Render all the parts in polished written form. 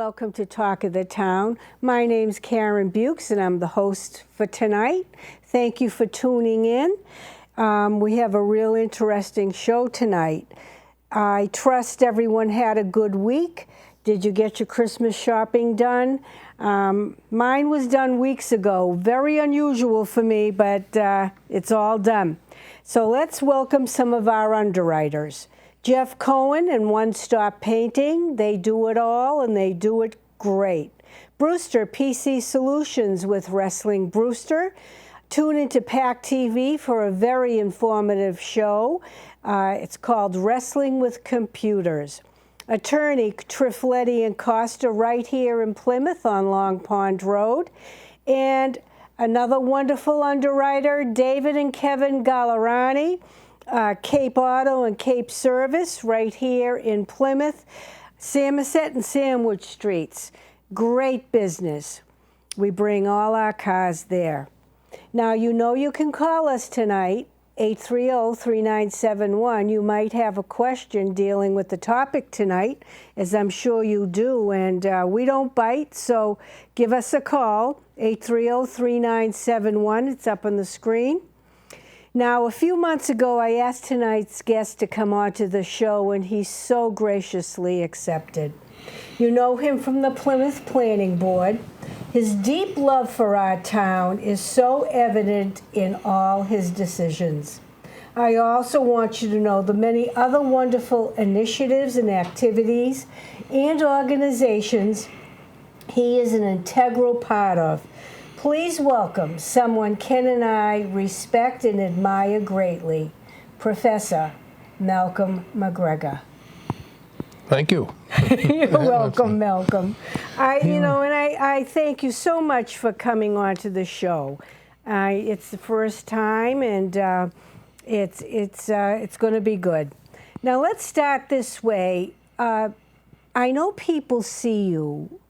welcome to Talk of the Town. My name's Karen Bukes, and I'm the host for tonight. Thank you for tuning in. We have a real interesting show tonight. I trust everyone had a good week. Did you get your Christmas shopping done? Mine was done weeks ago. Very unusual for me, but it's all done. So let's welcome some of our underwriters. Jeff Cohen and One Stop Painting. They do it all, and they do it great. Brewster PC Solutions with Wrestling Brewster. Tune into PAC TV for a very informative show. It's called Wrestling with Computers. Attorney Trifletti and Costa right here in Plymouth on Long Pond Road. And another wonderful underwriter, David and Kevin Gallerani. Cape Auto and Cape Service right here in Plymouth, Samoset and Sandwich Streets. Great business. We bring all our cars there. Now, you know you can call us tonight, 830-3971. You might have a question dealing with the topic tonight, as I'm sure you do, and we don't bite, so give us a call, 830-3971. It's up on the screen. Now, a few months ago, I asked tonight's guest to come onto the show, and he so graciously accepted. You know him from the Plymouth Planning Board. His deep love for our town is so evident in all his decisions. I also want you to know the many other wonderful initiatives and activities and organizations he is an integral part of. Please welcome someone Ken and I respect and admire greatly, Professor Malcolm MacGregor. Thank you. You're welcome, Malcolm. I thank you so much for coming on to the show. It's the first time, and it's going to be good. Now let's start this way. I know people see you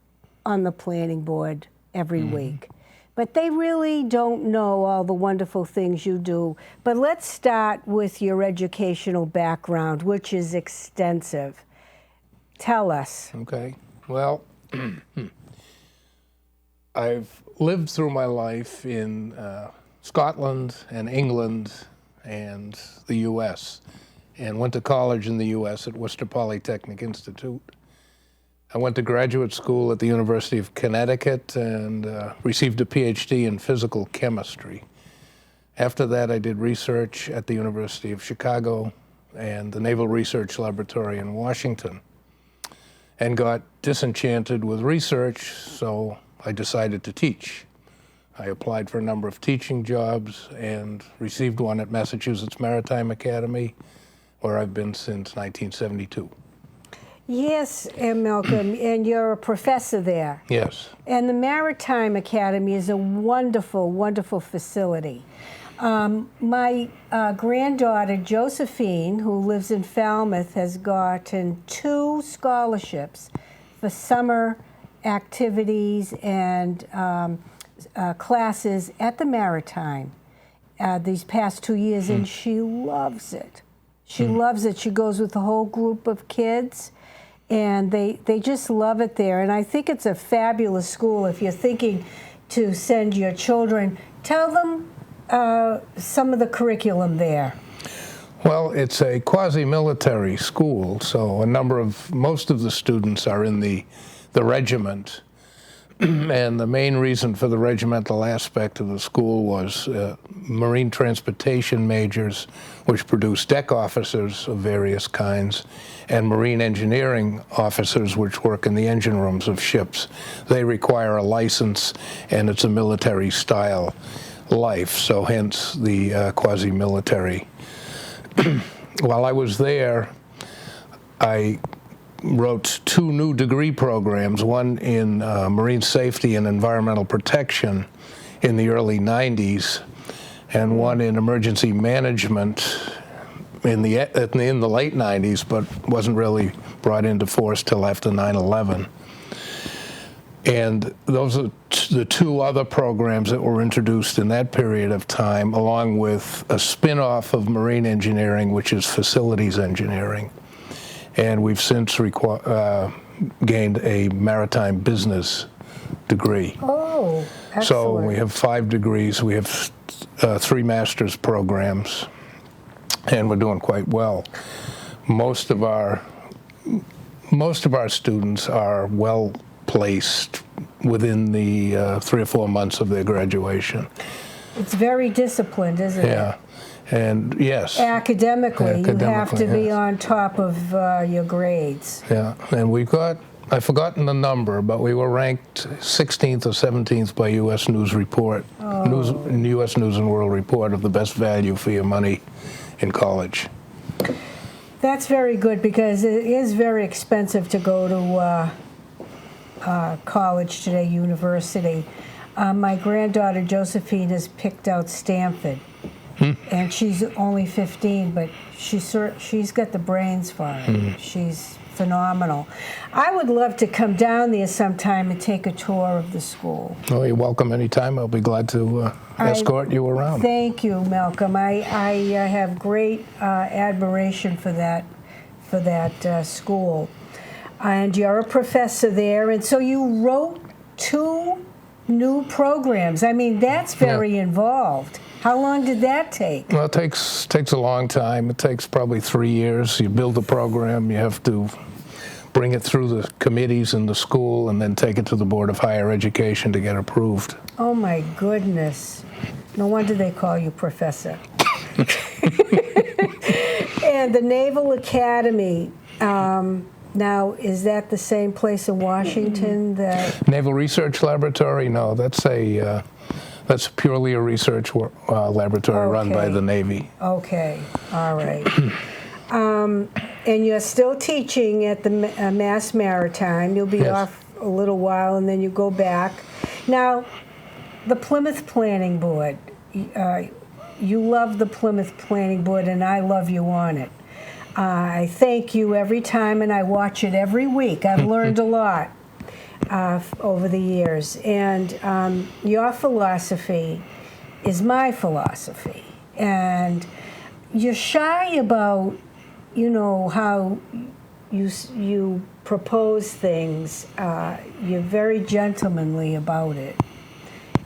on the planning board every week. But they really don't know all the wonderful things you do. But let's start with your educational background, which is extensive. Tell us. Okay. Well, I've lived through my life in Scotland and England and the U.S. and went to college in the U.S. at Worcester Polytechnic Institute. I went to graduate school at the University of Connecticut and received a PhD in physical chemistry. After that, I did research at the University of Chicago and the Naval Research Laboratory in Washington, and got disenchanted with research, so I decided to teach. I applied for a number of teaching jobs and received one at Massachusetts Maritime Academy, where I've been since 1972. Yes, Malcolm, and you're a professor there. Yes. And the Maritime Academy is a wonderful, wonderful facility. My granddaughter, Josephine, who lives in Falmouth, has gotten 2 scholarships for summer activities and classes at the Maritime these past 2 years, and she loves it. She loves it. She goes with a whole group of kids, and they just love it there. And I think it's a fabulous school. If you're thinking to send your children, tell them some of the curriculum there. Well, it's a quasi-military school, so most of the students are in the regiment. And the main reason for the regimental aspect of the school was marine transportation majors, which produce deck officers of various kinds, and marine engineering officers, which work in the engine rooms of ships. They require a license, and it's a military-style life, so hence the quasi-military. While I was there, I wrote 2 new degree programs, one in marine safety and environmental protection in the early 90s, and one in emergency management in the late 90s, but wasn't really brought into force till after 9/11. And those are the 2 other programs that were introduced in that period of time, along with a spin-off of marine engineering, which is facilities engineering. And we've since gained a maritime business degree. Oh, excellent. So we have 5 degrees. We have 3 master's programs, and we're doing quite well. Most of our students are well placed within the 3 or 4 months of their graduation. It's very disciplined, isn't it? Yeah, and yes. Academically, you have to be yes. on top of your grades. Yeah, and we've got, I've forgotten the number, but we were ranked 16th or 17th by U.S. News Report, U.S. News and World Report of the best value for your money in college. That's very good, because it is very expensive to go to college today, university. My granddaughter Josephine has picked out Stanford, and she's only 15, but she's got the brains for it. She's phenomenal. I would love to come down there sometime and take a tour of the school. Well, you're welcome anytime. I'll be glad to escort you around. Thank you, Malcolm. I have great admiration for that school. And you're a professor there, and so you wrote 2 new programs. I mean, that's very involved. How long did that take? Well, it takes a long time. It takes probably 3 years. You build a program, you have to bring it through the committees in the school, and then take it to the Board of Higher Education to get approved. Oh my goodness. No wonder they call you professor. And the Naval Academy, now, is that the same place in Washington? Naval Research Laboratory? No, that's purely a research laboratory run by the Navy. Okay, all right. And you're still teaching at the Mass Maritime. You'll be off a little while, and then you go back. Now, the Plymouth Planning Board, you love the Plymouth Planning Board, and I love you on it. I thank you every time, and I watch it every week. I've learned a lot over the years, and your philosophy is my philosophy. And you're shy about, how you propose things. You're very gentlemanly about it.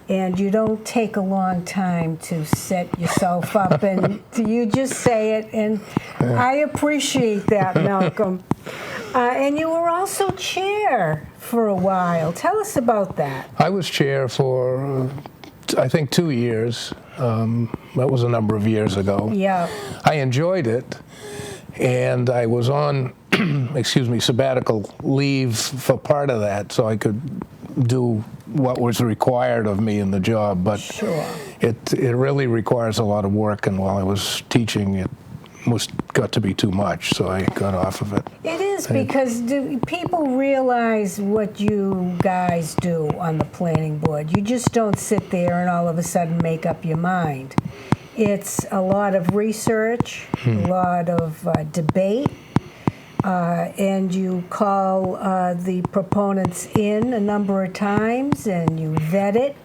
And you don't take a long time to set yourself up, and you just say it, and I appreciate that, Malcolm. And you were also chair for a while. Tell us about that. I was chair for, I think, 2 years. That was a number of years ago. Yeah. I enjoyed it, and I was on, sabbatical leave for part of that, so I could do what was required of me in the job, but sure. It really requires a lot of work, and while I was teaching, it got to be too much, so I got off of it. It is, because do people realize what you guys do on the planning board? You just don't sit there and all of a sudden make up your mind. It's a lot of research, a lot of debate, and you call the proponents in a number of times, and you vet it.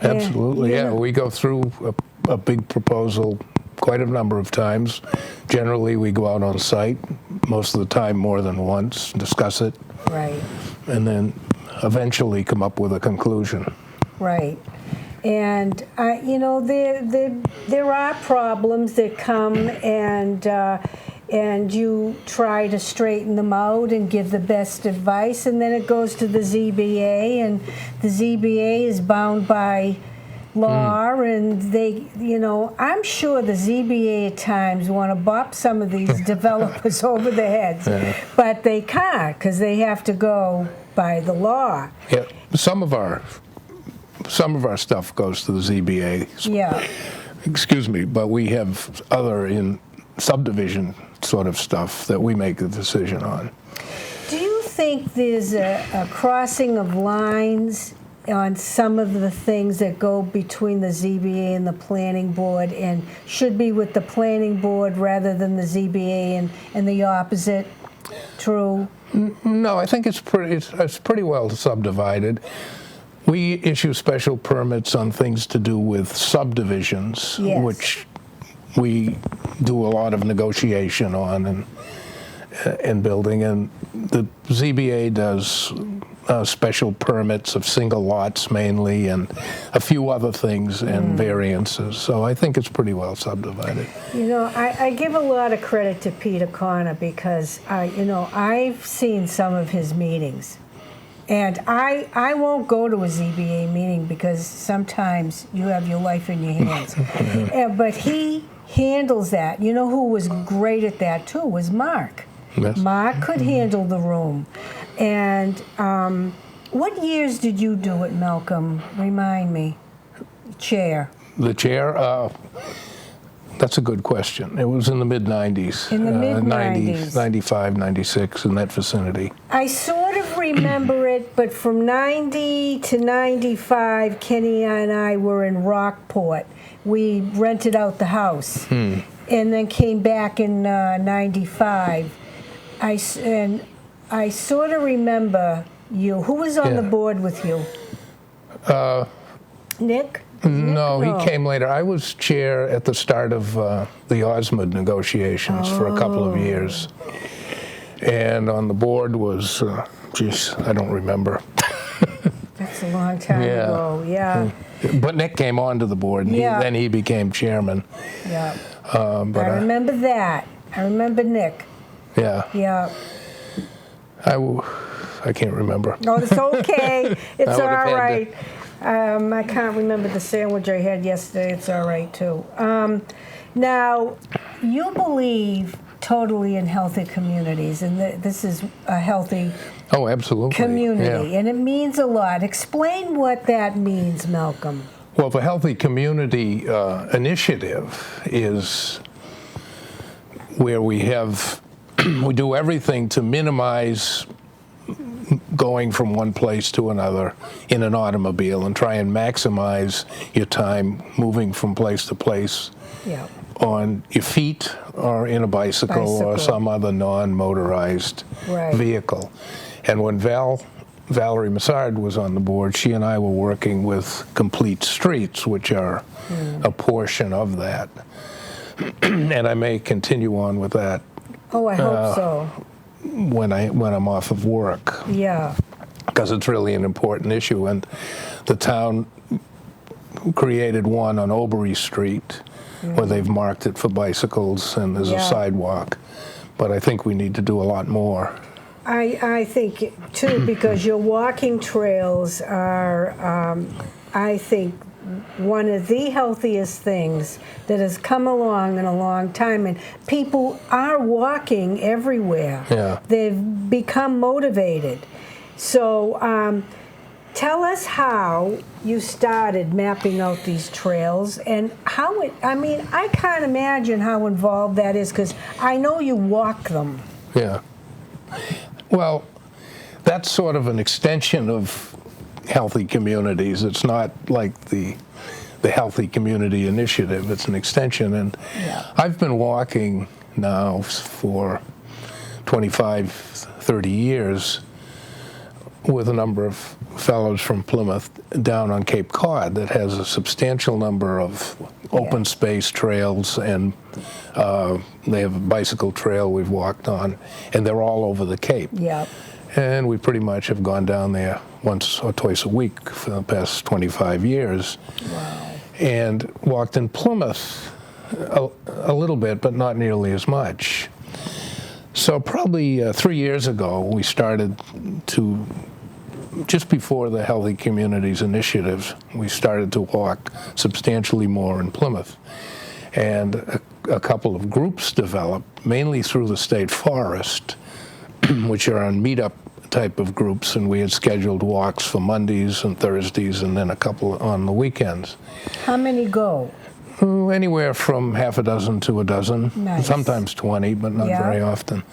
Absolutely, yeah. We go through a big proposal quite a number of times. Generally, we go out on site, most of the time more than once, discuss it. Right. And then eventually come up with a conclusion. Right. And, there are problems that come, and you try to straighten them out and give the best advice, and then it goes to the ZBA, and the ZBA is bound by law, and they, I'm sure the ZBA at times want to bop some of these developers over the heads, but they can't, because they have to go by the law. Yeah, some of our stuff goes to the ZBA. Yeah. Excuse me, but we have other in subdivision sort of stuff that we make the decision on. Do you think there's a crossing of lines on some of the things that go between the ZBA and the planning board, and should be with the planning board rather than the ZBA, and the opposite true? No, I think it's pretty well subdivided. We issue special permits on things to do with subdivisions, which we do a lot of negotiation on, and building, and the ZBA does special permits of single lots mainly, and a few other things and variances. So I think it's pretty well subdivided. You know, I give a lot of credit to Peter Connor because, you know, I've seen some of his meetings. And I won't go to a ZBA meeting because sometimes you have your life in your hands. But he handles that. You know who was great at that too was Mark. Yes. Mark could handle the room. And what years did you do it, Malcolm? Remind me. Chair. The chair? That's a good question. It was in the mid-90s. In the mid-90s. 95, 96, in that vicinity. I sort of remember it, but from 90 to 95, Kenny and I were in Rockport. We rented out the house and then came back in 95. I sort of remember you. Who was on the board with you? Nick? No, he came later. I was chair at the start of the Osmond negotiations for a couple of years. And on the board was, geez, I don't remember. That's a long time ago, yeah. But Nick came onto the board, and then he became chairman. Yeah. But I remember that. I remember Nick. Yeah. Yeah. I can't remember. Oh, it's okay. It's all I would've had right. I can't remember the sandwich I had yesterday. It's all right, too. Now, you believe totally in healthy communities, and this is a healthy absolutely. community, and it means a lot. Explain what that means, Malcolm. Well, the Healthy Community Initiative is where we do everything to minimize going from one place to another in an automobile and try and maximize your time moving from place to place on your feet or in a bicycle or some other non-motorized vehicle. And when Valerie Massard was on the board, she and I were working with Complete Streets, which are a portion of that. And I may continue on with that. Oh, I hope so. When I'm off of work. Yeah. Because it's really an important issue. And the town created one on Obery Street where they've marked it for bicycles and there's a sidewalk. But I think we need to do a lot more. I think, too, because your walking trails are, I think, one of the healthiest things that has come along in a long time, and people are walking everywhere. Yeah. They've become motivated. So tell us how you started mapping out these trails and how I can't imagine how involved that is because I know you walk them. Yeah. Well, that's sort of an extension of healthy communities. It's not like the Healthy Community Initiative. It's an extension. And I've been walking now for 25, 30 years with a number of fellows from Plymouth down on Cape Cod that has a substantial number of open space trails, and they have a bicycle trail we've walked on, and they're all over the Cape. Yeah. And we pretty much have gone down there once or twice a week for the past 25 years. Wow. And walked in Plymouth a little bit, but not nearly as much. So probably 3 years ago, we started to, just before the Healthy Communities Initiative, we started to walk substantially more in Plymouth. And a couple of groups developed, mainly through the state forest, which are on meetup type of groups, and we had scheduled walks for Mondays and Thursdays and then a couple on the weekends. How many go? Anywhere from half a dozen to a dozen, sometimes 20, but not very often.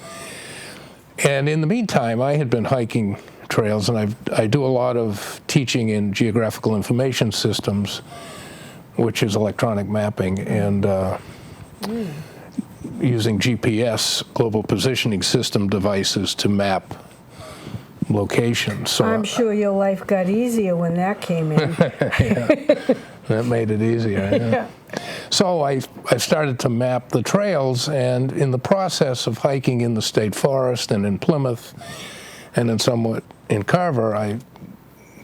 And in the meantime, I had been hiking trails, and I do a lot of teaching in geographical information systems, which is electronic mapping, and using GPS, global positioning system devices, to map locations. So I'm sure your life got easier when that came in. That made it easier. Yeah. So I started to map the trails, and in the process of hiking in the state forest and in Plymouth and somewhat in Carver, I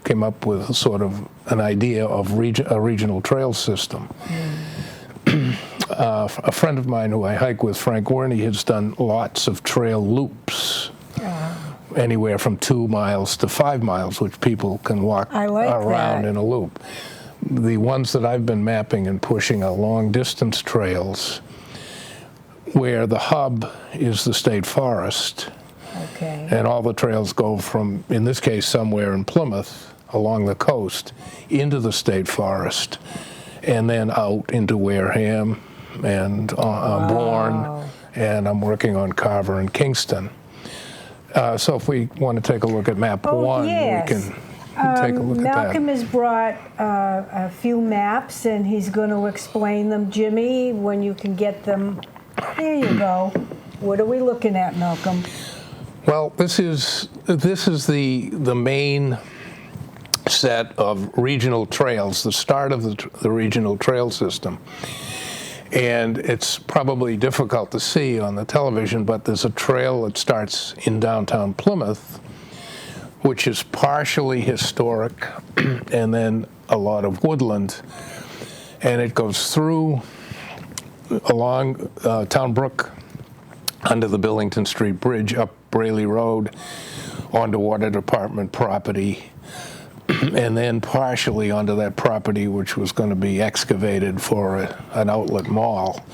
came up with sort of an idea of a regional trail system. A friend of mine who I hike with, Frank Werney, has done lots of trail loops, anywhere from 2 miles to 5 miles, which people can walk around in a loop. The ones that I've been mapping and pushing are long-distance trails where the hub is the state forest. Okay. And all the trails go from, in this case, somewhere in Plymouth, along the coast, into the state forest, and then out into Wareham and Bourne, and I'm working on Carver and Kingston. So if we want to take a look at map 1, yes. we can take a look Malcolm at that. has brought a few maps, and he's going to explain them. Jimmy, when you can get them, there you go. What are we looking at, Malcolm? Well, this is the main set of regional trails, the start of the regional trail system. And it's probably difficult to see on the television, but there's a trail that starts in downtown Plymouth, which is partially historic and then a lot of woodland. And it goes through along Town Brook, under the Billington Street Bridge, up Brayley Road, onto Water Department property, and then partially onto that property which was going to be excavated for an outlet mall.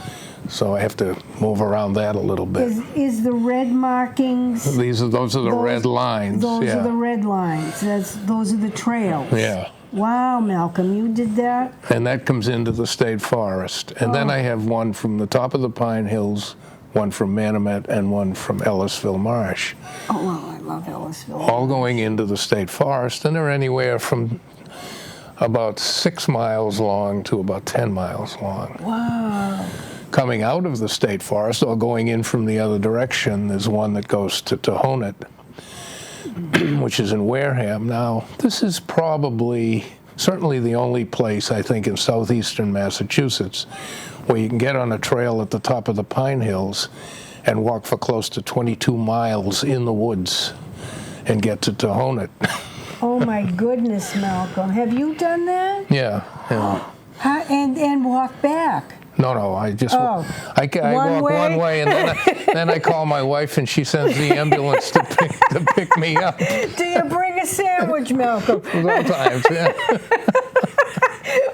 So I have to move around that a little bit. Is the red markings? Those are the red lines. Those are the red lines. Those are the trails. Yeah. Wow, Malcolm, you did that? And that comes into the state forest. And then I have one from the top of the Pine Hills, one from Manomet, and one from Ellisville Marsh. Oh, wow, I love Ellisville. All going into the state forest, and they're anywhere from about 6 miles long to about 10 miles long. Wow. Coming out of the state forest, or going in from the other direction, there's one that goes to Towne, which is in Wareham. Now, this is certainly the only place, I think, in southeastern Massachusetts where you can get on a trail at the top of the Pine Hills and walk for close to 22 miles in the woods and get to Towne. Oh my goodness, Malcolm. Have you done that? Yeah. And walk back? No, I just I walk one way, and then I call my wife, and she sends the ambulance to pick me up. Do you bring a sandwich, Malcolm? Sometimes, yeah.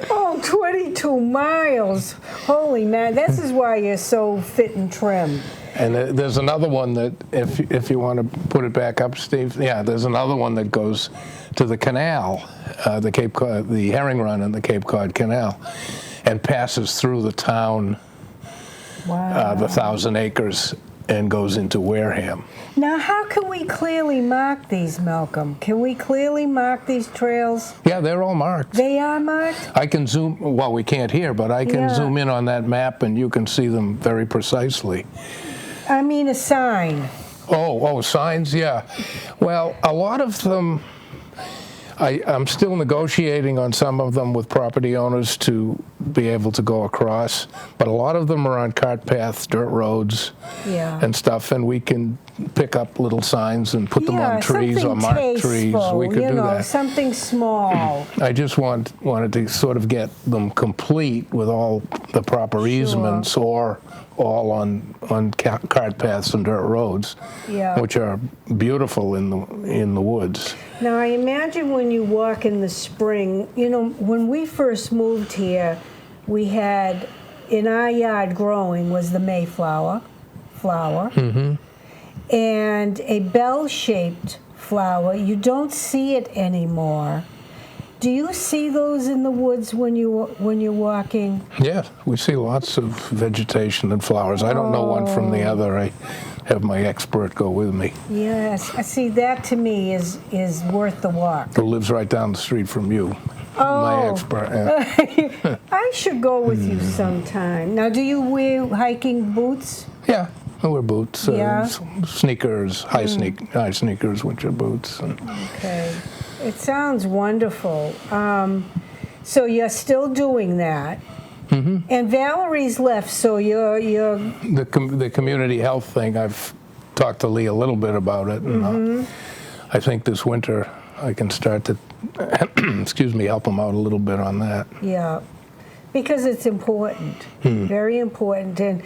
Oh, 22 miles. Holy man, this is why you're so fit and trim. And there's another one that, if you want to put it back up, Steve, yeah, there's another one that goes to the canal, the Cape Cod, the Herring Run and the Cape Cod Canal, and passes through the town, the 1,000 acres, and goes into Wareham. Now, how can we clearly mark these, Malcolm? Can we clearly mark these trails? Yeah, they're all marked. They are marked? I can zoom, well, we can't here, but I can zoom in on that map, and you can see them very precisely. I mean a sign. Oh, signs, yeah. Well, a lot of them, I'm still negotiating on some of them with property owners to be able to go across, but a lot of them are on cart paths, dirt roads, and stuff, and we can pick up little signs and put them on trees or mark trees. We could do that. Something small. I just wanted to sort of get them complete with all the proper easements, or all on cart paths and dirt roads, which are beautiful in the woods. Now, I imagine when you walk in the spring, you know, when we first moved here, we had, in our yard growing was the Mayflower flower, and a bell-shaped flower. You don't see it anymore. Do you see those in the woods when you're walking? Yeah, we see lots of vegetation and flowers. I don't know one from the other. I have my expert go with me. Yes, I see, that to me is worth the walk. Who lives right down the street from you. My expert. Yeah. I should go with you sometime. Now, do you wear hiking boots? Yeah, I wear boots, sneakers, high sneakers, winter boots. Okay. It sounds wonderful. So you're still doing that. And Valerie's left, so you're The community health thing, I've talked to Lee a little bit about it, and I think this winter I can start to, excuse me, help him out a little bit on that. yeah, because it's important, very important. And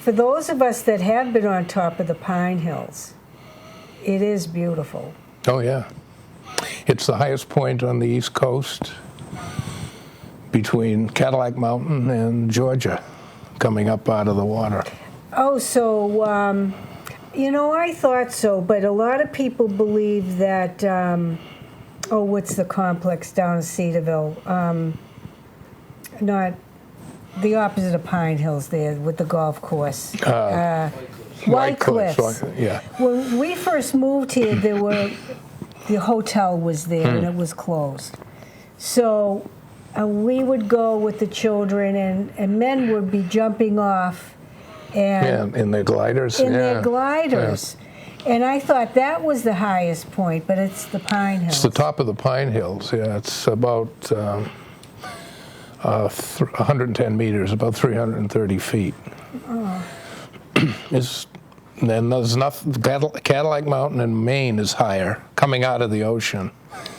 for those of us that have been on top of the Pine Hills, it is beautiful. Oh, yeah. It's the highest point on the East Coast between Cadillac Mountain and Georgia, coming up out of the water. Oh, so, I thought so, but a lot of people believe that, what's the complex down in Cedarville? Not the opposite of Pine Hills there with the golf course. White Cliffs. Yeah. When we first moved here, the hotel was there and it was closed. So we would go with the children, and men would be jumping off. And in their gliders. their gliders. Yeah. And I thought that was the highest point, but it's the Pine Hills. It's the top of the Pine Hills, yeah. It's about 110 meters, about 330 feet. Oh. Then there's nothing. Cadillac Mountain in Maine is higher, coming out of the ocean.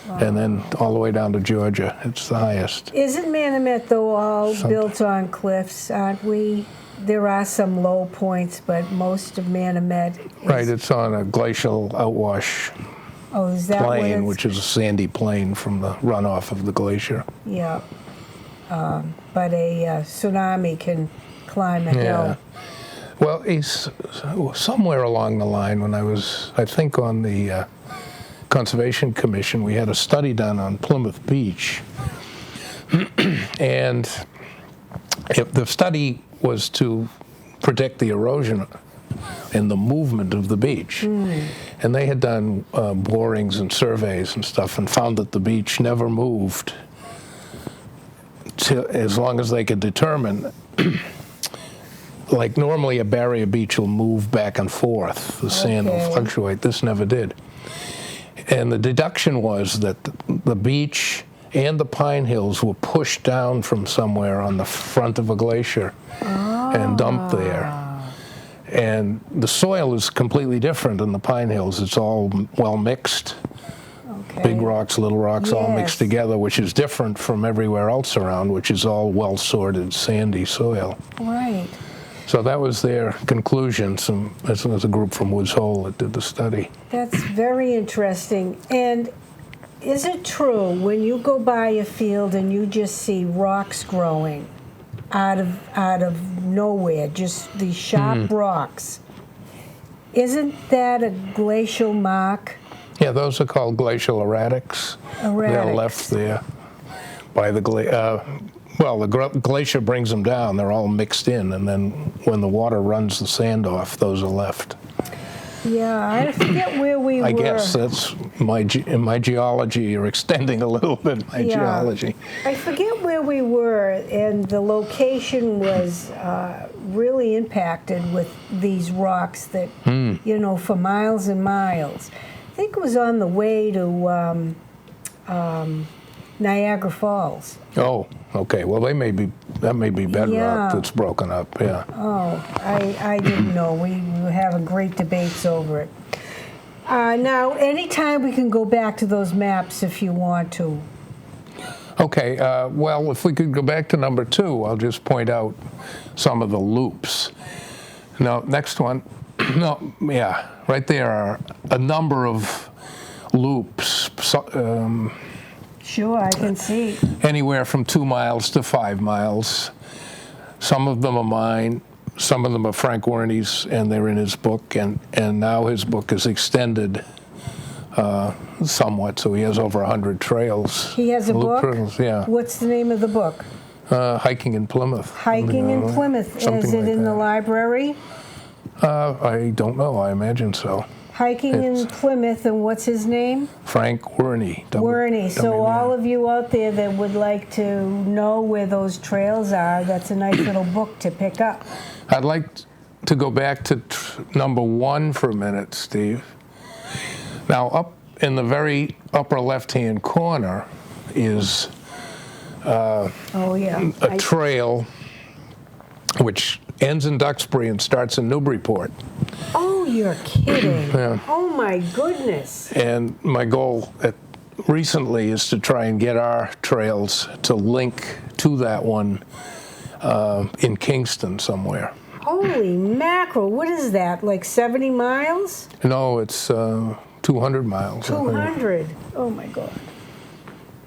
Wow. And then all the way down to Georgia, it's the highest. Isn't Manomet, though, all built on cliffs, aren't we? There are some low points, but most of Manomet is... Right, it's on a glacial outwash is that plain, which is a sandy plain from the runoff of the glacier. Yeah. But a tsunami can climb a hill. Well, somewhere along the line when I was, I think, on the Conservation Commission, we had a study done on Plymouth Beach. And the study was to predict the erosion and the movement of the beach. And they had done borings and surveys and stuff and found that the beach never moved as long as they could determine. Like normally a barrier beach will move back and forth, the sand will fluctuate. This never did. And the deduction was that the beach and the Pine Hills were pushed down from somewhere on the front of a glacier and dumped there. And the soil is completely different in the Pine Hills. It's all well mixed. Big rocks, little rocks, all mixed together, which is different from everywhere else around, which is all well-sorted, sandy soil. Right. So that was their conclusion. That's a group from Woods Hole that did the study. That's very interesting. And is it true when you go by a field and you just see rocks growing out of nowhere, just these sharp rocks, isn't that a glacial mark? Yeah, those are called glacial erratics. They're left there by the the glacier brings them down. They're all mixed in, and then when the water runs the sand off, those are left. Yeah, I forget where we were. I guess that's my geology. You're extending a little bit my geology. I forget where we were, and the location was really impacted with these rocks that, for miles and miles. I think it was on the way to Niagara Falls. Oh, okay. Well, that may be bedrock that's broken up. Yeah. Oh, I didn't know. We were having great debates over it. Now, anytime we can go back to those maps if you want to. Okay. Well, if we could go back to number 2, I'll just point out some of the loops. Now, next one. Right there are a number of loops. Sure, I can see. Anywhere from 2 miles to 5 miles. Some of them are mine. Some of them are Frank Wernie's, and they're in his book. And now his book is extended somewhat, so he has over 100 trails. He has a book? Trails, yeah. What's the name of the book? Hiking in Plymouth. Hiking in Plymouth. Is it in the library? I don't know. I imagine so. Hiking in Plymouth, and what's his name? Frank Wernie. Wernie. So all of you out there that would like to know where those trails are, that's a nice little book to pick up. I'd like to go back to number 1 for a minute, Steve. Now, up in the very upper left-hand corner is Oh, yeah. a trail which ends in Duxbury and starts in Newburyport. Oh, you're kidding. Yeah. Oh, my goodness. And my goal recently is to try and get our trails to link to that one in Kingston somewhere. Holy mackerel. What is that, like 70 miles? No, it's 200 miles. I think. 200. Oh, my God.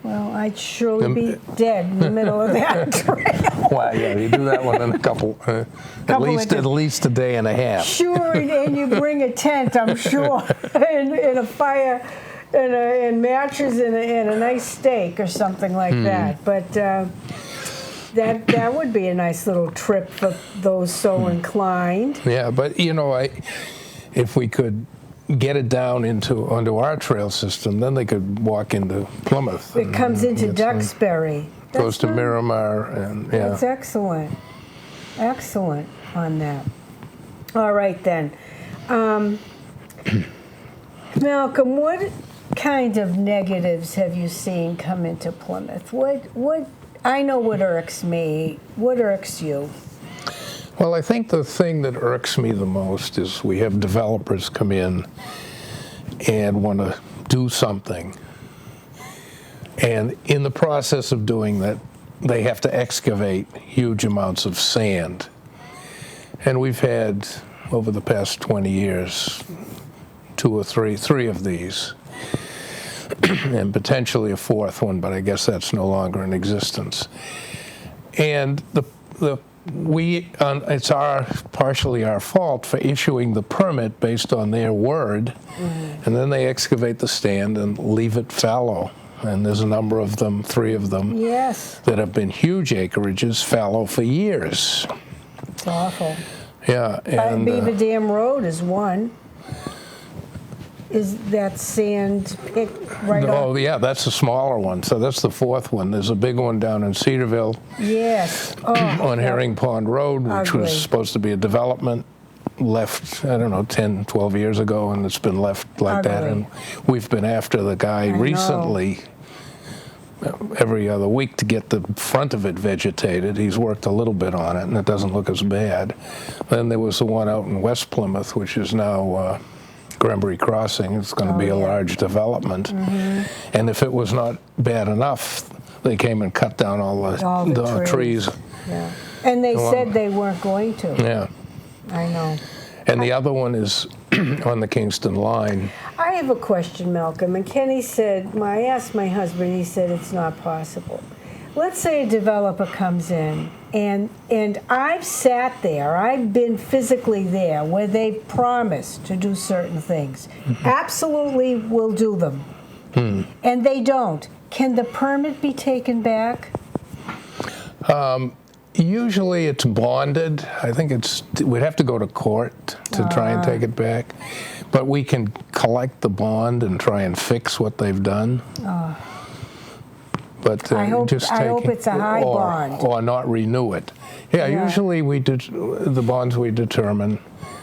Well, I'd surely be dead in the middle of that trail. Well, yeah, you do that one in a couple at least a day and a half. Sure, and you bring a tent, I'm sure, and a fire, and matches, and a nice steak or something like that. But that would be a nice little trip for those so inclined. Yeah, but you know, if we could get it down onto our trail system, then they could walk into Plymouth. It comes into Duxbury. Goes to Miramar, and yeah. That's excellent. Excellent on that. All right, then. Malcolm, what kind of negatives have you seen come into Plymouth? What? I know what irks me. What irks you? Well, I think the thing that irks me the most is we have developers come in and want to do something. And in the process of doing that, they have to excavate huge amounts of sand. And we've had, over the past 20 years, three of these, and potentially a fourth one, but I guess that's no longer in existence. And it's partially our fault for issuing the permit based on their word, and then they excavate the stand and leave it fallow. And there's a number of them, 3 of them, yes, that have been huge acreages, fallow for years. It's awful. Yeah, and Beaver Dam Road is one. Is that sand picked right off? Oh, yeah, that's a smaller one. So that's the 4th one. There's a big one down in Cedarville. Yes. On Herring Pond Road, which Ugly. was supposed to be a development, left, I don't know, 10, 12 years ago, and it's been left like that. Ugly. And we've been after the guy recently, every other week, to get the front of it vegetated. He's worked a little bit on it, and it doesn't look as bad. Then there was the one out in West Plymouth, which is now Granbury Crossing. It's going to be a large development. And if it was not bad enough, they came and cut down all the trees. Yeah. And they said they weren't going to. Yeah. I know. And the other one is on the Kingston line. I have a question, Malcolm. And Kenny said, I asked my husband, he said it's not possible. Let's say a developer comes in, and I've sat there, I've been physically there, where they promise to do certain things. Absolutely will do them. And they don't. Can the permit be taken back? Usually it's bonded. I think we'd have to go to court to try and take it back. But we can collect the bond and try and fix what they've done. But I hope it's a high bond. Or not renew it. Yeah, usually the bonds we determine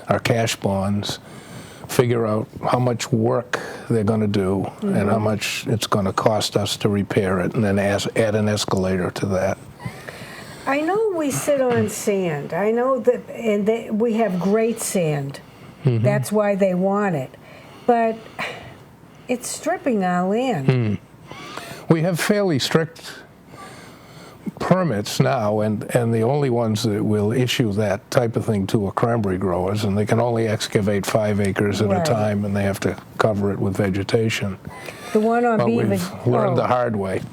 are cash bonds, figure out how much work they're going to do and how much it's going to cost us to repair it, and then add an escalator to that. I know we sit on sand. I know that, we have great sand. That's why they want it. But it's stripping our land. We have fairly strict permits now, and the only ones that will issue that type of thing to are cranberry growers, and they can only excavate 5 acres at a time, and they have to cover it with vegetation. The one on Beaver... We've learned the hard way.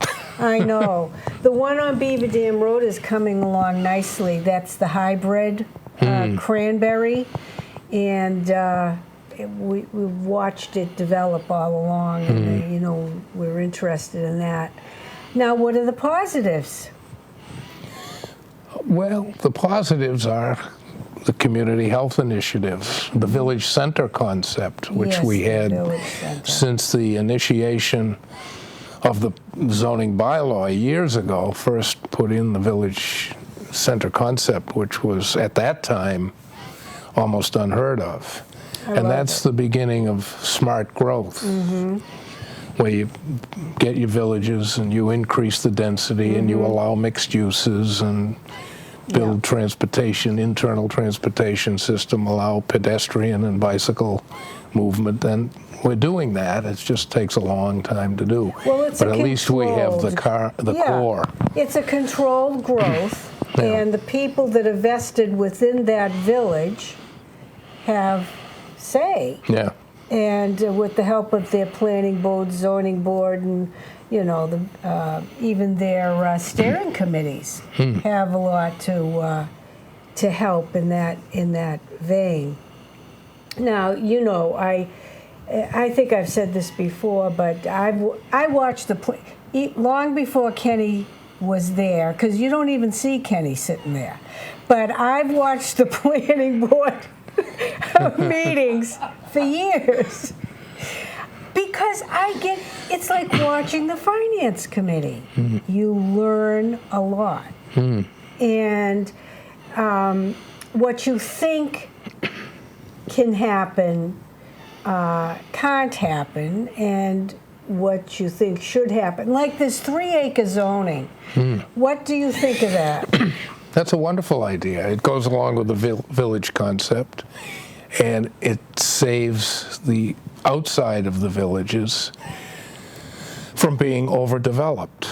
I know. The one on Beaver Dam Road is coming along nicely. That's the hybrid cranberry, and we've watched it develop all along, and we're interested in that. Now, what are the positives? Well, the positives are the community health initiatives, the village center concept, which we had since the initiation of the zoning bylaw years ago. First put in the village center concept, which was at that time almost unheard of. And that's the beginning of smart growth. where you get your villages and you increase the density and you allow mixed uses and build transportation, internal transportation system, allow pedestrian and bicycle movement, then we're doing that. It just takes a long time to do. Well, it's but at least we have the core. It's a controlled growth, and the people that are vested within that village have say. Yeah. And with the help of their planning board, zoning board, and even their steering committees have a lot to help in that vein. Now, I think I've said this before, but I watched long before Kenny was there, because you don't even see Kenny sitting there. But I've watched the planning board meetings for years, because it's like watching the finance committee. You learn a lot. And what you think can happen can't happen, and what you think should happen. Like this 3-acre zoning. What do you think of that? That's a wonderful idea. It goes along with the village concept, and it saves the outside of the villages from being overdeveloped.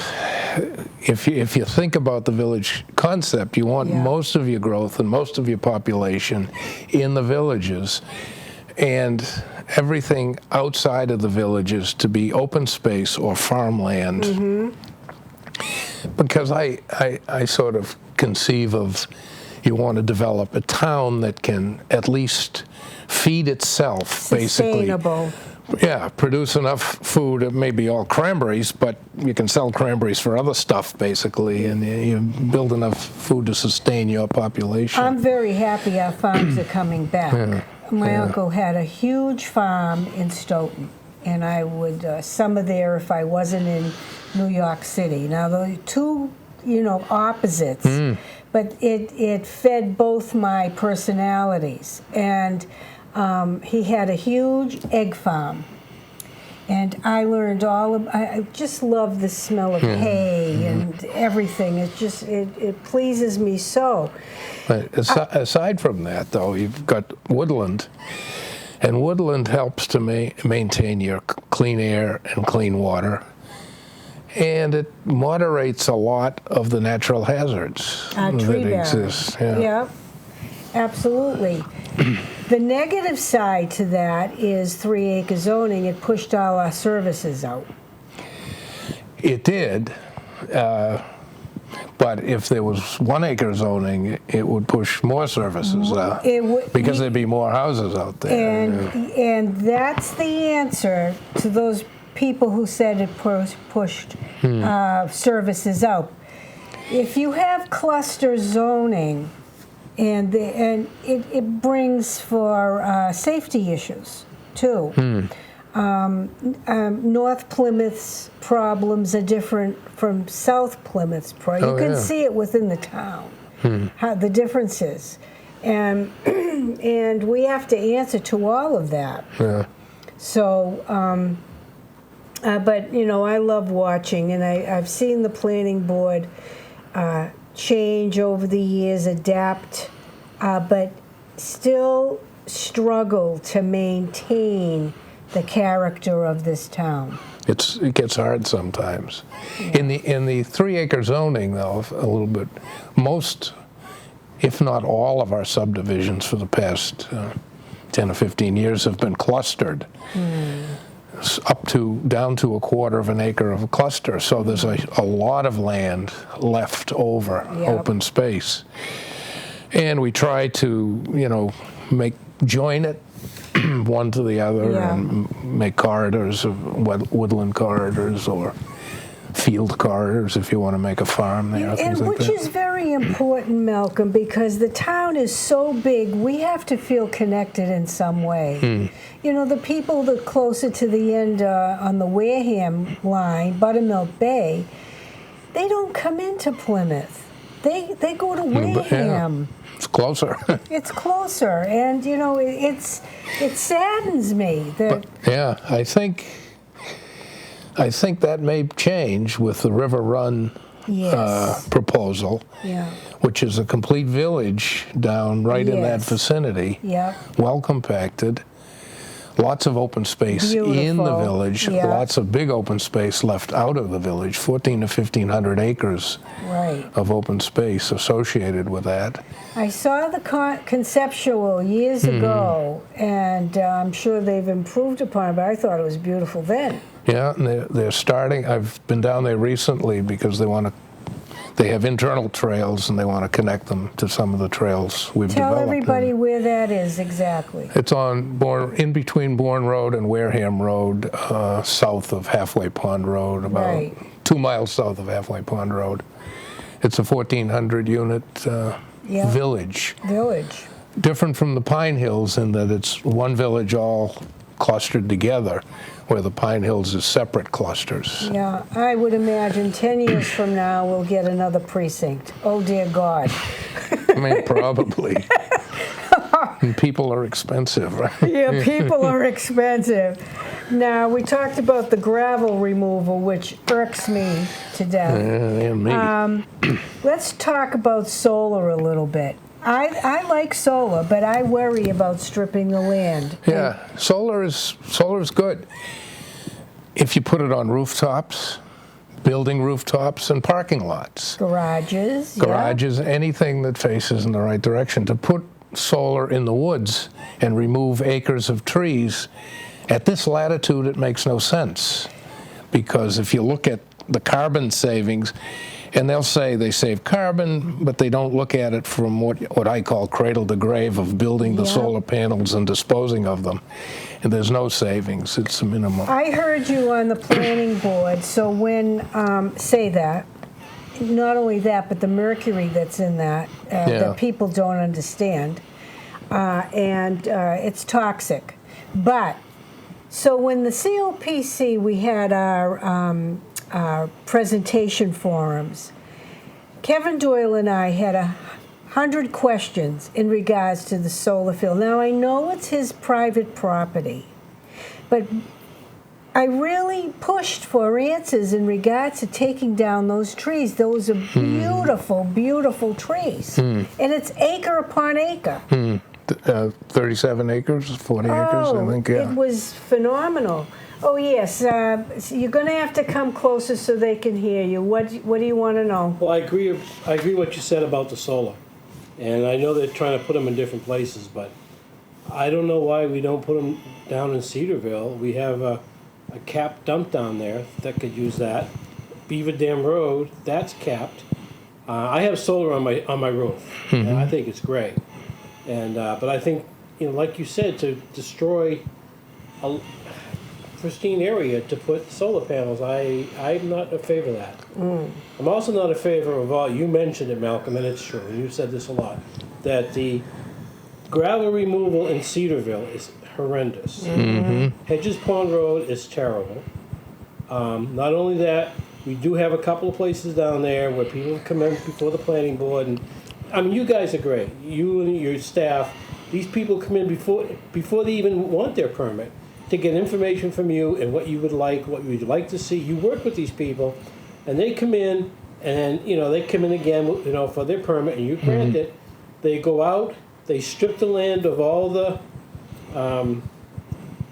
If you think about the village concept, you want most of your growth and most of your population in the villages, and everything outside of the villages to be open space or farmland. Because I sort of conceive of, you want to develop a town that can at least feed itself, Sustainable. basically. Yeah, produce enough food. It may be all cranberries, but you can sell cranberries for other stuff, basically, and you build enough food to sustain your population. I'm very happy our farms are coming back. My uncle had a huge farm in Stoughton, and I would summer there if I wasn't in New York City. Now, the two, opposites, but it fed both my personalities. And he had a huge egg farm. And I learned I just love the smell of hay and everything. It pleases me so. But aside from that, though, you've got woodland, and woodland helps to maintain your clean air and clean water, and it moderates a lot of the natural hazards that exist. Yeah, absolutely. The negative side to that is 3-acre zoning. It pushed all our services out. It did. But if there was 1-acre zoning, it would push more services out, because there'd be more houses out there. And that's the answer to those people who said it pushed services out. If you have cluster zoning, and it brings for safety issues too. North Plymouth's problems are different from South Plymouth's problems. You can see it within the town, how the differences. And we have to answer to all of that. So, but, I love watching, and I've seen the planning board change over the years, adapt, but still struggle to maintain the character of this town. It gets hard sometimes. In the 3-acre zoning, though, a little bit, most, if not all, of our subdivisions for the past 10 or 15 years have been clustered, down to 1/4 of an acre of a cluster. So there's a lot of land left over, open space, and we try to join it one to the other, and make corridors of woodland corridors or field corridors if you want to make a farm there. And which is very important, Malcolm, because the town is so big, we have to feel connected in some way. The people that closer to the end on the Wareham line, Buttermilk Bay, they don't come into Plymouth. They go to Wareham. It's closer. It's closer, and it saddens me that. I think I think that may change with the River Run Yes. proposal, Yeah. which is a complete village down right in that Yes. vicinity, Yeah. well compacted, lots of open space in the Beautiful. village, Yeah. lots of big open space left out of the village, 14 to 1,500 acres Right. of open space associated with that. I saw the conceptual years ago, and I'm sure they've improved upon it, but I thought it was beautiful then. Yeah, and they're starting. I've been down there recently because they have internal trails and they want to connect them to some of the trails we've Tell developed. everybody And where that is exactly. it's in between Bourne Road and Wareham Road, south of Halfway Pond Road, about Right. 2 miles south of Halfway Pond Road. It's a 1,400 unit Yeah. village. Village. Different from the Pine Hills in that it's one village all clustered together, where the Pine Hills is separate clusters. Yeah, I would imagine 10 years from now we'll get another precinct. Oh, dear God. I mean, probably. And people are expensive, right? Yeah, people are expensive. Now, we talked about the gravel removal, which irks me to death. And me. Let's talk about solar a little bit. I like solar, but I worry about stripping the land. Yeah, solar is good if you put it on rooftops, building rooftops, and parking lots. Garages. Garages, anything that faces in the right direction. To put solar in the woods and remove acres of trees, at this latitude it makes no sense. Because if you look at the carbon savings, and they'll say they save carbon, but they don't look at it from what I call cradle to grave of building the Yeah. solar panels and disposing of them. And there's no savings, it's a minimum. I heard you on the planning board, so when, say that, not only that, but the mercury that's in that, Yeah. that people don't understand, and it's toxic. But, so when the COPC, we had our presentation forums, Kevin Doyle and I had 100 questions in regards to the solar field. Now, I know it's his private property, but I really pushed for answers in regards to taking down those trees. Those are beautiful, beautiful trees. And it's acre upon acre. 37 acres, 40 acres, I think, yeah. It was phenomenal. Oh, yes. So you're going to have to come closer so they can hear you. What do you want to know? Well, I agree what you said about the solar. And I know they're trying to put them in different places, but I don't know why we don't put them down in Cedarville. We have a capped dump down there that could use that. Beaver Dam Road, that's capped. I have solar on my roof, and I think it's great. And but I think, like you said, to destroy a pristine area to put solar panels, I'm not in favor of that. I'm also not in favor of all, you mentioned it, Malcolm, and it's true, and you've said this a lot, that the gravel removal in Cedarville is horrendous. Hedges Pond Road is terrible. Not only that, we do have a couple of places down there where people come in before the planning board, and I mean, you guys are great. You and your staff, these people come in before they even want their permit to get information from you and what you would like, what you would like to see. You work with these people, and they come in, and they come in again, for their permit, and you grant it. They go out, they strip the land of all the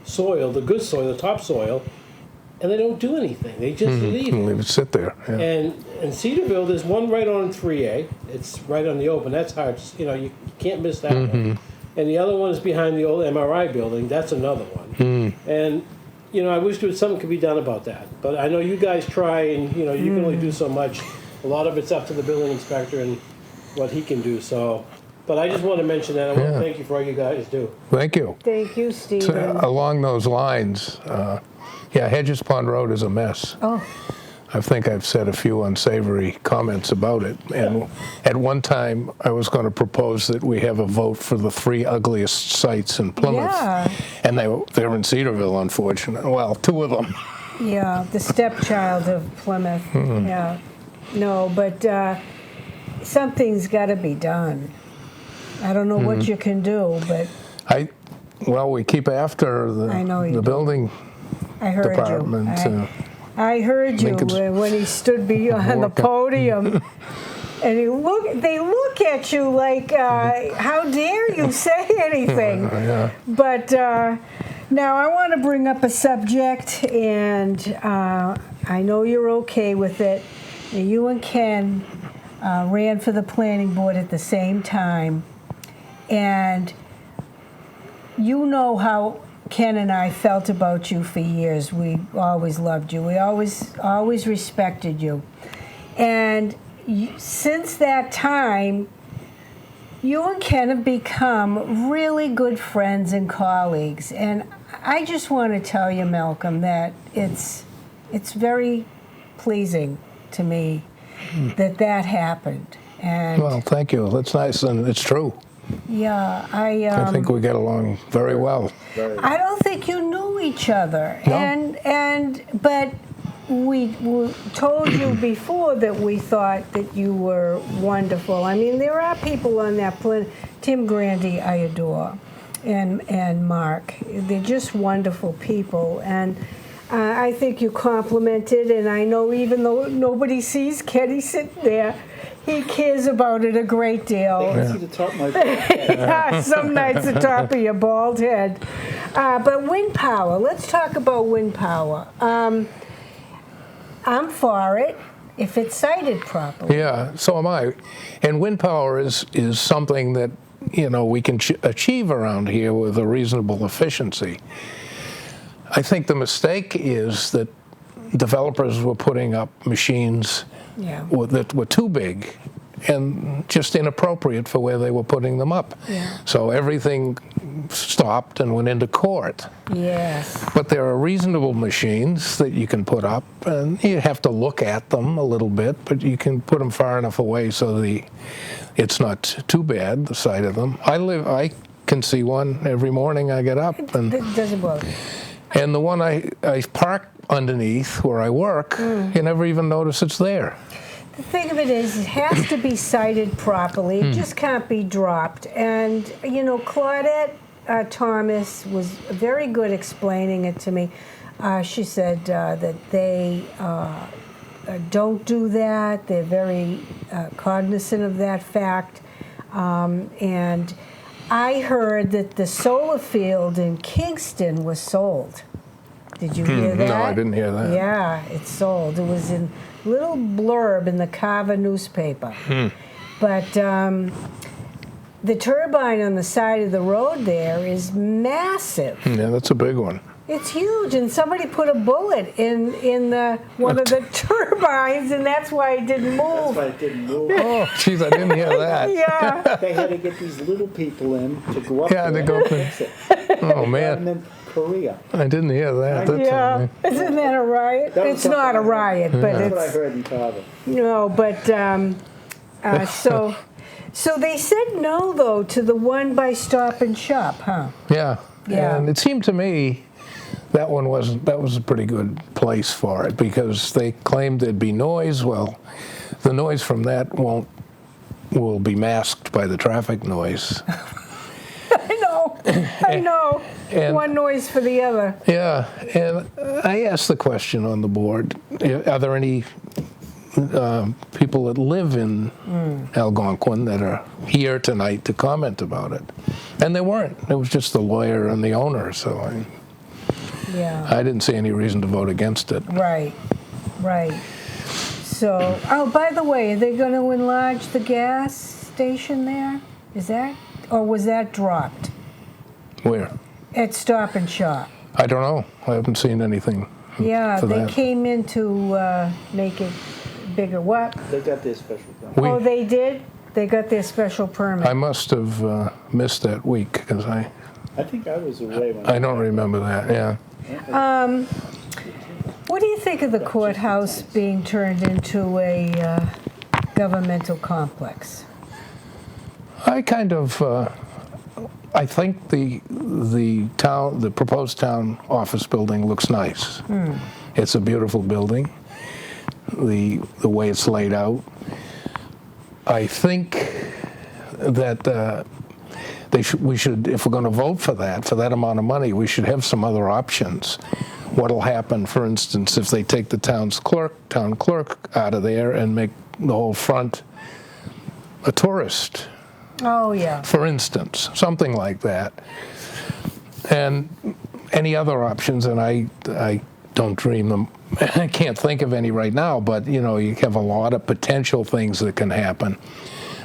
soil, the good soil, the topsoil, and they don't do anything. They just leave it. Leave it sit there. Yeah. And in Cedarville, there's one right on 3A. It's right on the open. That's hard. You can't miss that one. And the other one is behind the old MRI building. That's another one. And, I wish something could be done about that. But I know you guys try, and, you can only do so much. A lot of it's up to the building inspector and what he can do. So, but I just want to mention that. I want to thank you for all you guys do. Thank you. Thank you, Stephen. So, along those lines, Hedges Pond Road is a mess. Oh. I think I've said a few unsavory comments about it. And at one time, I was going to propose that we have a vote for the 3 ugliest sites in Plymouth. Yeah. And they're in Cedarville, unfortunately. Well, 2 of them. Yeah, the stepchild of Plymouth. Yeah. No, but something's got to be done. I don't know what you can do, but We keep after I know you the do. building I heard department. you. I heard you Lincoln's when he stood behind the working. podium. And they look at you like, how dare you say anything? Yeah. But now I want to bring up a subject, and I know you're okay with it. You and Ken ran for the planning board at the same time, and you know how Ken and I felt about you for years. We always loved you. We always respected you. And since that time, you and Ken have become really good friends and colleagues. And I just want to tell you, Malcolm, that it's very pleasing to me that happened. And Well, thank you. That's nice, and it's true. yeah, I think we get along very well. I don't think you knew each other, No. but we told you before that we thought that you were wonderful. I mean, there are people on that planet. Tim Grandy, I adore, and Mark. They're just wonderful people, and I think you complimented. And I know even though nobody sees Kenny sitting there, he cares about it a great deal. I can see the top of my head. Yeah, some nights the top of your bald head. But wind power, let's talk about wind power. I'm for it if it's sited properly. Yeah, so am I. And wind power is something that, we can achieve around here with a reasonable efficiency. I think the mistake is that developers were putting up machines Yeah. that were too big and just inappropriate for where they were putting them up. Yeah. So everything stopped and went into court. Yes. But there are reasonable machines that you can put up, and you have to look at them a little bit, but you can put them far enough away so it's not too bad, the sight of them. I can see one every morning I get up, and It doesn't bother me. the one I park underneath where I work, you never even notice it's there. The thing of it is, it has to be sited properly. It just can't be dropped. And, Claudette Thomas was very good explaining it to me. She said that they don't do that. They're very cognizant of that fact. And I heard that the solar field in Kingston was sold. Did you hear that? No, I didn't hear that. Yeah, it's sold. It was in little blurb in the Carver newspaper. But the turbine on the side of the road there is massive. Yeah, that's a big one. It's huge, and somebody put a bullet in one of the turbines, and that's why it didn't That's move. why it didn't move. Oh, jeez, I didn't hear that. Yeah. They had to get these little people in to go up Yeah, there to go and through. fix it. Oh, And man, then Korea. I didn't hear that. That's Yeah, isn't that a riot? That was It's not a something I riot, heard. but That's what I it's heard in Carver. no. But so they said no though to the one by Stop and Shop, huh? Yeah. Yeah. And it seemed to me that was a pretty good place for it, because they claimed there'd be noise. Well, the noise from that will be masked by the traffic noise. I know. And- One noise for the other. Yeah, and I asked the question on the board, are there any people that live in Algonquin that are here tonight to comment about it? And there weren't. It was just the lawyer and the owner, so Yeah. I didn't see any reason to vote against it. Right. So, by the way, are they going to enlarge the gas station there? Is that, or was that dropped Where? at Stop and Shop? I don't know. I haven't seen anything Yeah, for they that. came in to make it bigger. What? They got their special permit. We- Oh, they did? They got their special permit. I must have missed that week, because I think I was away when don't remember that, yeah. What do you think of the courthouse being turned into a governmental complex? I kind of, I think the proposed town office building looks nice. It's a beautiful building, the way it's laid out. I think that we should, if we're going to vote for that amount of money, we should have some other options. what'll happen, for instance, if they take the town clerk out of there and make the whole front a tourist, Oh, yeah. for instance, something like that. And any other options, and I don't dream them. I can't think of any right now, but you have a lot of potential things that can happen.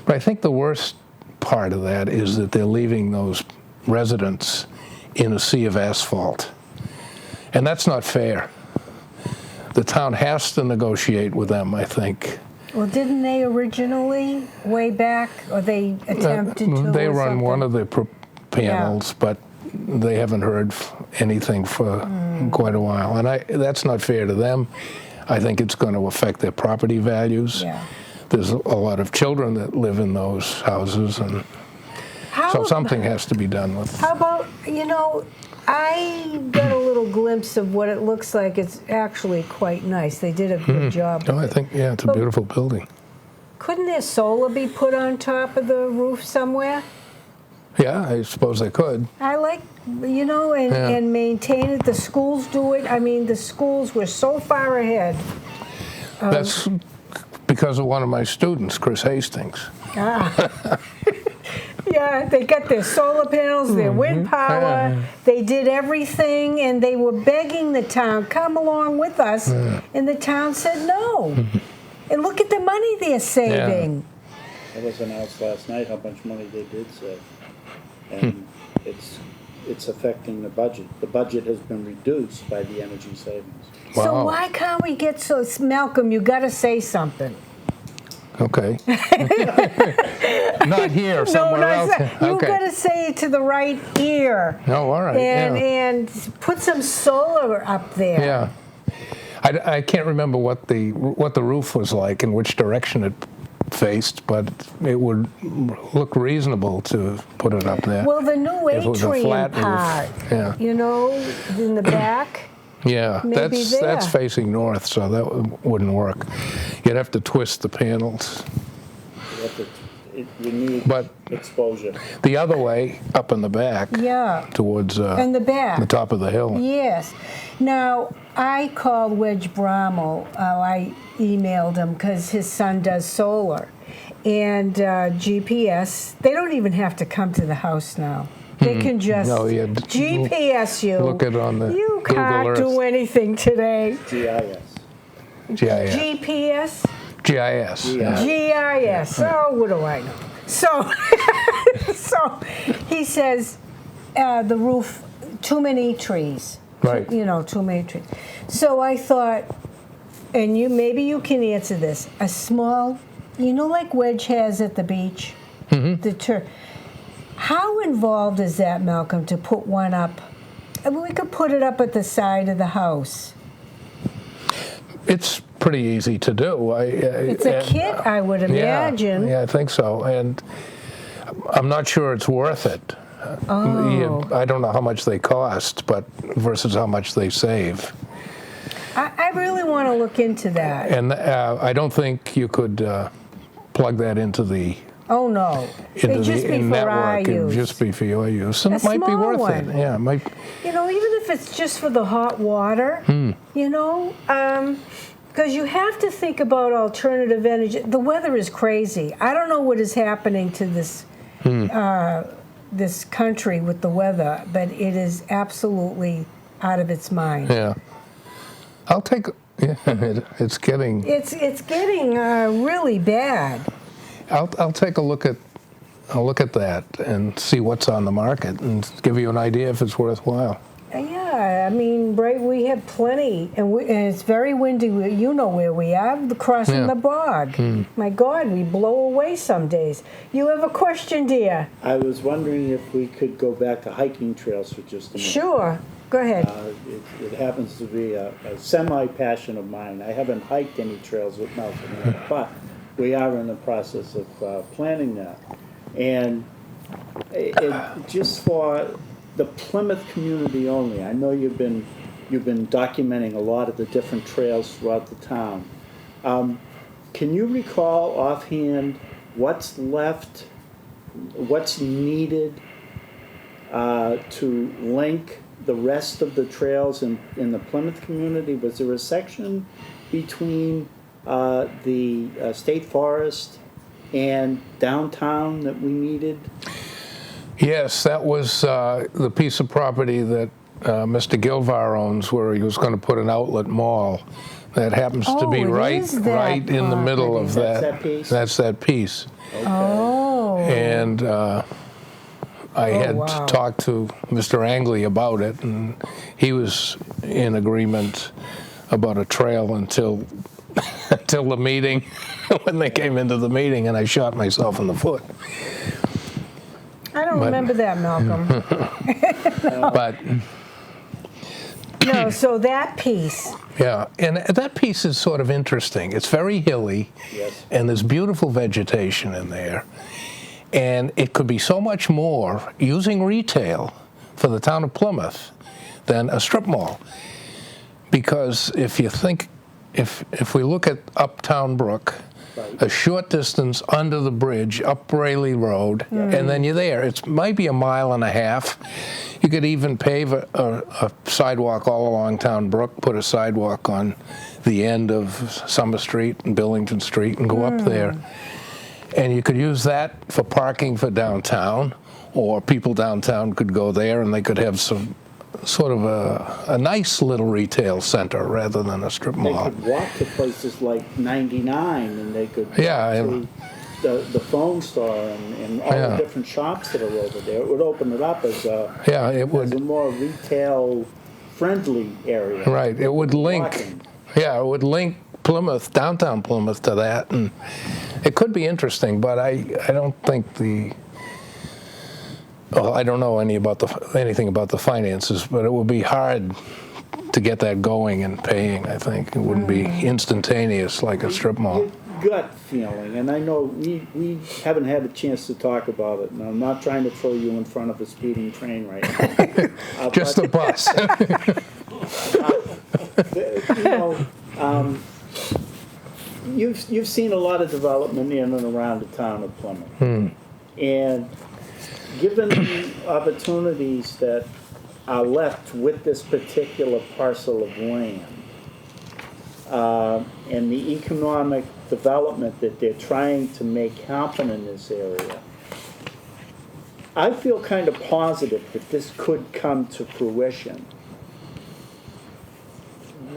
But I think the worst part of that is that they're leaving those residents in a sea of asphalt. And that's not fair. The town has to negotiate with them, I think. Well, didn't they originally, way back, or they attempted to? They or run something? one of the panels, but they haven't heard anything for quite a while. And that's not fair to them. I think it's going to affect their property values. Yeah. There's a lot of children that live in those houses, and so something has to be done with. How about, I got a little glimpse of what it looks like. It's actually quite nice. They did a good job. No, I think, it's a beautiful building. Couldn't there solar be put on top of the roof somewhere? Yeah, I suppose they could. I like, and maintain it. The schools do it. I mean, the schools were so far ahead. That's because of one of my students, Chris Hastings. Yeah, they got their solar panels, their wind power. Yeah. They did everything, and they were begging the town, come along with us. And the town said no. And look at the money they're saving. It was announced last night how much money they did save. And it's affecting the budget. The budget has been reduced by the energy savings. So Wow. why can't we get Malcolm, you got to say something. Okay. Not here, somewhere else. You got to say it to the right ear. Oh, all right. And put some solar up there. Yeah. I can't remember what the roof was like and which direction it faced, but it would look reasonable to put it up there. Well, the new If it was a atrium flat roof, part, yeah. in the back. Yeah, Maybe that's there. facing north, so that wouldn't work. You'd have to twist the panels. You need But exposure. the other way, up in the back, Yeah. towards And the back. the top of the hill. Yes. Now, I called Wedge Brommel. I emailed him because his son does solar. And GPS, they don't even have to come to the house now. They can just No, yeah, GPS you. look it on the You Google can't Earth. do anything today. GIS. GIS. GPS? GIS. Yeah. GIS. Oh, what do I know? So, so he says the roof, too many trees. Right. Too many trees. So I thought, and maybe you can answer this. A small, like Wedge has at the beach, the How involved is that, Malcolm, to put one up? I mean, we could put it up at the side of the house. It's pretty easy to do. It's a kit, I would imagine. Yeah, I think so. And I'm not sure it's worth it. Oh. I don't know how much they cost, but versus how much they save. I really want to look into that. And I don't think you could plug that into the Oh, no. It'd just be for our network. It'd use. just be for your use. And it might be small worth one. it. Yeah, it might. Even if it's just for the hot water, because you have to think about alternative energy. The weather is crazy. I don't know what is happening to this this country with the weather, but it is absolutely out of its mind. Yeah. I'll take. Yeah, it's getting. It's getting really bad. I'll take a look at that and see what's on the market and give you an idea if it's worthwhile. Yeah, I mean, we have plenty, and it's very windy. You know where we are, crossing the bog. My God, we blow away some days. You have a question, dear? I was wondering if we could go back to hiking trails for just a minute. Sure. Go ahead. It happens to be a semi-passion of mine. I haven't hiked any trails with Malcolm yet, but we are in the process of planning that. And just for the Plymouth community only, I know you've been documenting a lot of the different trails throughout the town. Can you recall offhand what's left, what's needed to link the rest of the trails in the Plymouth community? Was there a section between the state forest and downtown that we needed? Yes, that was the piece of property that Mr. Gilvar owns, where he was going to put an outlet mall. That happens to be right in the middle of that. That's that piece? That's that piece. Okay. Oh. And I had talked to Mr. Angley about it, and he was in agreement about a trail until the meeting, when they came into the meeting, and I shot myself in the foot. I don't remember that, Malcolm. But No, so that piece. yeah, and that piece is sort of interesting. It's very hilly, Yes. and there's beautiful vegetation in there. And it could be so much more using retail for the town of Plymouth than a strip mall. Because if you think, if we look at Uptown Brook, Right. a short distance under the bridge, up Brayley Road, and then you're there. It might be a mile and a half. You could even pave a sidewalk all along Town Brook, put a sidewalk on the end of Summer Street and Billington Street and go up there. And you could use that for parking for downtown, or people downtown could go there and they could have some sort of a nice little retail center rather than a strip They mall. could walk to places like 99, and they could Yeah, walk to the phone store and all Yeah. the different shops that are over there. It would open it up as a, Yeah, it as a would. more retail-friendly area. Right, it would link. Walking. Yeah, it would link Plymouth, downtown Plymouth, to that, and it could be interesting. But I don't think the. Well, I don't know anything about the finances, but it would be hard to get that going and paying. I think it wouldn't be instantaneous like a strip mall. Your gut feeling, and I know we haven't had a chance to talk about it, and I'm not trying to throw you in front of a speeding train right now. Just but, a bus. you know, you've seen a lot of development in and around the town of Plymouth, and given the opportunities that are left with this particular parcel of land, and the economic development that they're trying to make happen in this area, I feel kind of positive that this could come to fruition.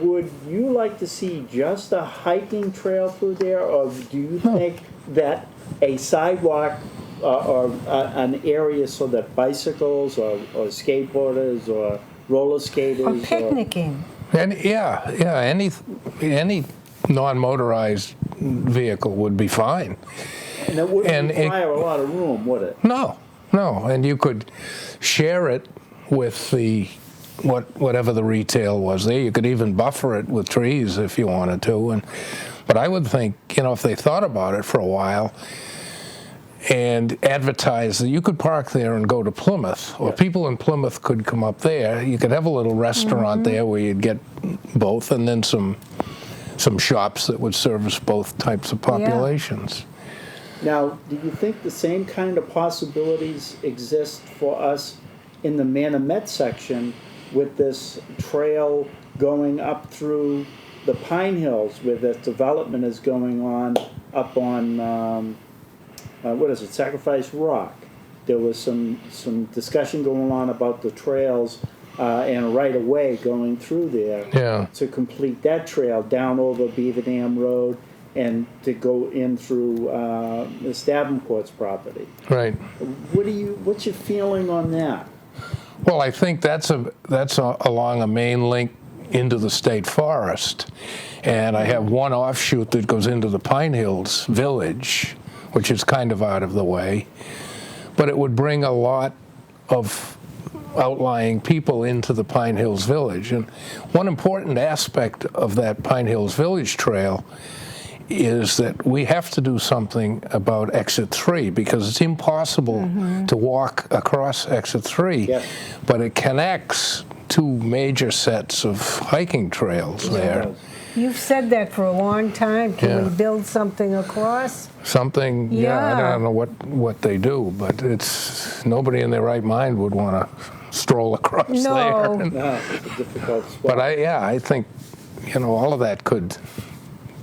Would you like to see just a hiking trail through there, or do you think that a sidewalk or an area so that bicycles or skateboarders or roller skaters Or picnicking. And any non-motorized vehicle would be fine. and it wouldn't and it- require a lot of room, would it? No, and you could share it with the whatever the retail was there. You could even buffer it with trees if you wanted to. But I would think, if they thought about it for a while and advertised that you could park there and go to Plymouth, or people in Plymouth could come up there. You could have a little restaurant there where you'd get both, and then some shops that would service both types of populations. Now, do you think the same kind of possibilities exist for us in the Manomet section with this trail going up through the Pine Hills, where this development is going on up on, Sacrifice Rock? There was some discussion going on about the trails and a right-of-way going through there to complete that trail down over Beaver Dam Road and to go in through the Davenport's property. Right. What's your feeling on that? Well, I think that's along a main link into the state forest, and I have one offshoot that goes into the Pine Hills Village, which is kind of out of the way, but it would bring a lot of outlying people into the Pine Hills Village. And one important aspect of that Pine Hills Village trail is that we have to do something about Exit 3, because it's impossible to walk across Exit 3, but it connects two major sets of hiking trails there. You've said that for a long time. Can we build something across? Something, I don't know what they do, but it's nobody in their right mind would want to stroll across No. there. No, it's a difficult spot. But I think, all of that could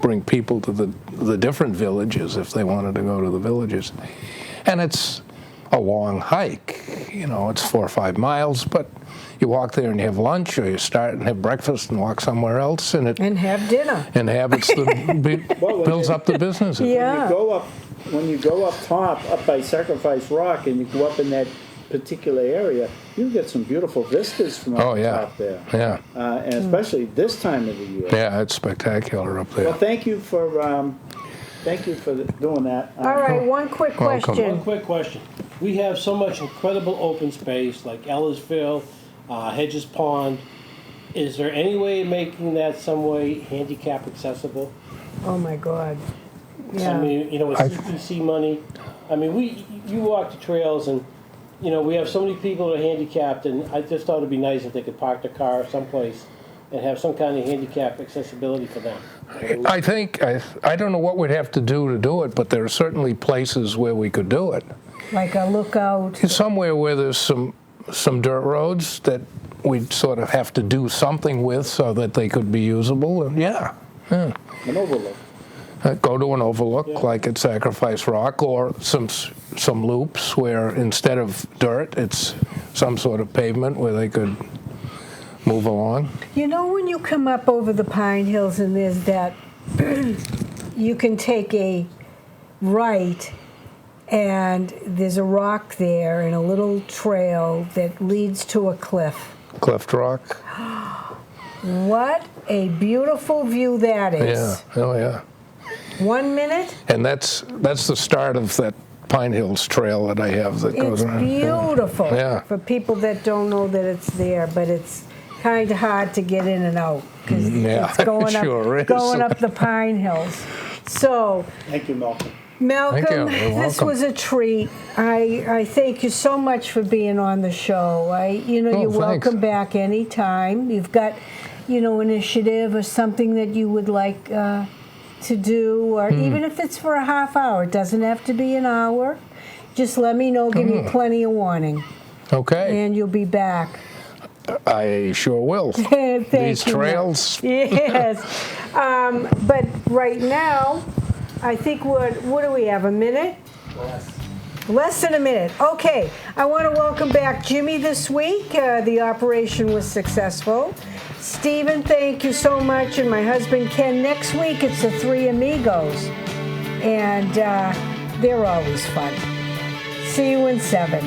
bring people to the different villages if they wanted to go to the villages. And it's a long hike, it's 4 or 5 miles, but you walk there and you have lunch, or you start and have breakfast and walk somewhere else, and it And have dinner. inhabits builds up the businesses. Yeah. When you go up top, up by Sacrifice Rock, and you go up in that particular area, you get some beautiful vistas from up Oh, yeah. top there. Yeah, And especially this time of the year. yeah, it's spectacular up there. Well, thank you for doing that. All right, one quick Welcome. question. One quick question. We have so much incredible open space like Ellisville, Hedges Pond. Is there any way of making that some way handicap accessible? Oh, my God. Yeah. I mean, with CPC money, I mean, you walk the trails and, we have so many people that are handicapped, and I just thought it'd be nice if they could park their car someplace and have some kind of handicap accessibility for them. I think, I don't know what we'd have to do it, but there are certainly places where we could do it. Like a lookout. Somewhere where there's some dirt roads that we'd sort of have to do something with so that they could be usable, and yeah. An overlook. Go to an overlook like at Sacrifice Rock, or some loops where instead of dirt, it's some sort of pavement where they could move along. When you come up over the Pine Hills and there's that, you can take a right and there's a rock there and a little trail that leads to a cliff. Cleft Rock. What a beautiful view that is. Yeah. Oh yeah. 1 minute, And that's the start of that Pine Hills Trail that I have that goes it's around. beautiful. Yeah. For people that don't know that it's there, but it's kind of hard to get in and out because Yeah, it's going up, sure is. going up the Pine Hills. So, Thank you, Malcolm. Malcolm, Thank you. You're this welcome. was a treat. I thank you so much for being on the show. You're thanks. welcome back anytime. You've got, initiative or something that you would like to do, or even if it's for a half hour. It doesn't have to be an hour. Just let me know. Give me plenty of warning, Okay. and you'll be back. I sure will. Thank These you. trails. Yes. But right now, I think what do we have, a minute? Less than a minute. Okay. I want to welcome back Jimmy this week. The operation was successful. Stephen, thank you so much. And my husband, Ken, next week it's the Three Amigos. And they're always fun. See you in 7.